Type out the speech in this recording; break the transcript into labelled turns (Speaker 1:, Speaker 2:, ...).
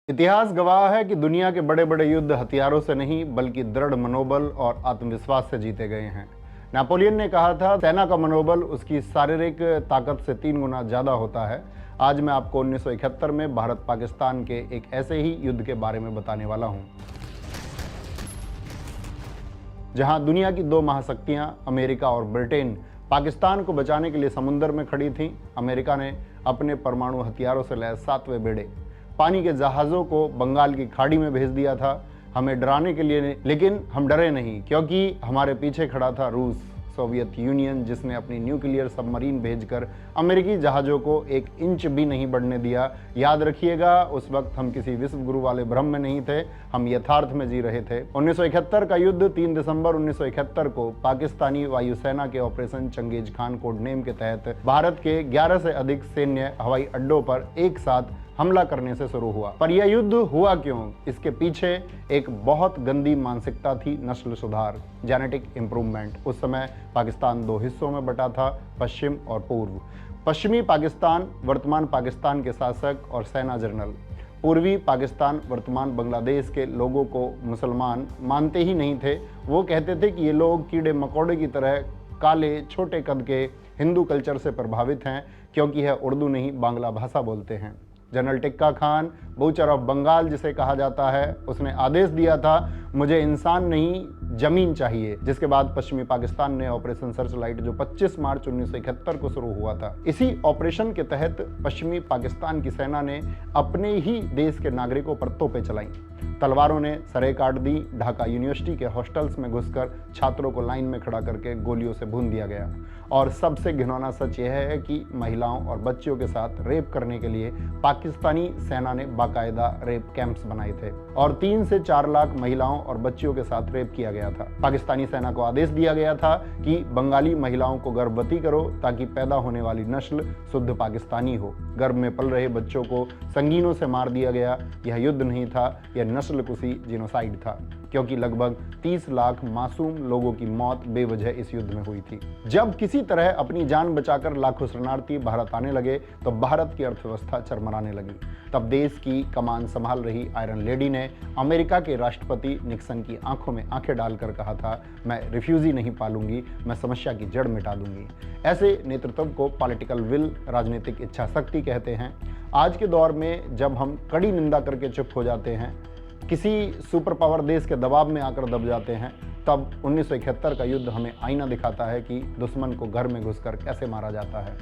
Speaker 1: इतिहास गवाह है कि दुनिया के बड़े बड़े युद्ध हथियारों से नहीं बल्कि दृढ़ मनोबल और आत्मविश्वास से जीते गए हैं। नेपोलियन ने कहा था, सेना का मनोबल उसकी शारीरिक ताकत से 3 गुना ज्यादा होता है। आज मैं आपको 1971 में भारत पाकिस्तान के एक ऐसे ही युद्ध के बारे में बताने वाला हूं, जहां दुनिया की 2 महाशक्तियां अमेरिका और ब्रिटेन पाकिस्तान को बचाने के लिए समुद्र में खड़ी थीं। अमेरिका ने अपने परमाणु हथियारों से लैस 7वें बेड़े पानी के जहाज़ों को बंगाल की खाड़ी में भेज दिया था, हमें डराने के लिए। लेकिन हम डरे नहीं, क्योंकि हमारे पीछे खड़ा था रूस, सोवियत यूनियन, जिसने अपनी न्यूक्लियर सबमरीन भेजकर अमेरिकी जहाज़ों को 1 इंच भी नहीं बढ़ने दिया। याद रखिएगा, उस वक्त हम किसी विश्व गुरु वाले भ्रम में नहीं थे, हम यथार्थ में जी रहे थे। 1971 का युद्ध 3 दिसंबर 1971 को पाकिस्तानी वायुसेना के operation Chengiz Khan code name के तहत भारत के 11 से अधिक सैन्य हवाई अड्डों पर एक साथ हमला करने से शुरू हुआ। पर यह युद्ध हुआ क्यों? इसके पीछे एक बहुत गंदी मानसिकता थी, नस्ल सुधार, जेनेटिक इंप्रूवमेंट। उस समय पाकिस्तान 2 हिस्सों में बटा था, पश्चिम और पूर्व। पश्चिमी पाकिस्तान वर्तमान पाकिस्तान के शासक और सेना जनरल, पूर्वी पाकिस्तान वर्तमान बांग्लादेश के लोगों को मुसलमान मानते ही नहीं थे। वो कहते थे कि ये लोग कीड़े मकोड़े की तरह काले छोटे कद के हिंदू कल्चर से प्रभावित हैं, क्योंकि यह उर्दू नहीं बांग्ला भाषा बोलते हैं। General Tikka Khan, butcher of Bengal जिसे कहा जाता है, उसने आदेश दिया था, मुझे इंसान नहीं जमीन चाहिए। जिसके बाद पश्चिमी पाकिस्तान ने ऑपरेशन सर्चलाइट, जो 25 मार्च 1971 को शुरू हुआ था। इसी ऑपरेशन के तहत पश्चिमी पाकिस्तान की सेना ने अपने ही देश के नागरिकों पर तोपें चलाई, तलवारों ने सरें काट दी। ढाका यूनिवर्सिटी के हॉस्टल्स में घुसकर छात्रों को लाइन में खड़ा करके गोलियों से भून दिया गया। और सबसे घिनौना सच यह है कि महिलाओं और बच्चियों के साथ रेप करने के लिए पाकिस्तानी सेना ने बाकायदा रेप कैंप्स बनाए थे और 3 से 4 लाख महिलाओं और बच्चियों के साथ रेप किया गया था। पाकिस्तानी सेना को आदेश दिया गया था कि बंगाली महिलाओं को गर्भवती करो, ताकि पैदा होने वाली नस्ल शुद्ध पाकिस्तानी हो। गर्भ में पल रहे बच्चों को संगीनों से मार दिया गया। यह युद्ध नहीं था, यह नस्लकुशी जिनोसाइड था, क्योंकि लगभग 30 लाख मासूम लोगों की मौत बेवजह इस युद्ध में हुई थी। जब किसी तरह अपनी जान बचाकर लाखों शरणार्थी भारत आने लगे तो भारत की अर्थव्यवस्था चरमराने लगी। तब देश की कमान संभाल रही आयरन लेडी ने अमेरिका के राष्ट्रपति निक्सन की आंखों में आंखें डालकर कहा था, मैं रिफ्यूजी नहीं पालूंगी, मैं समस्या की जड़ मिटा दूंगी। ऐसे नेतृत्व को पॉलिटिकल विल, राजनीतिक इच्छा शक्ति कहते हैं। आज के दौर में जब हम कड़ी निंदा करके चुप हो जाते हैं, किसी सुपर पावर देश के दबाव में आकर दब जाते हैं, तब 1971 का युद्ध हमें आईना दिखाता है कि दुश्मन को घर में घुसकर कैसे मारा जाता है।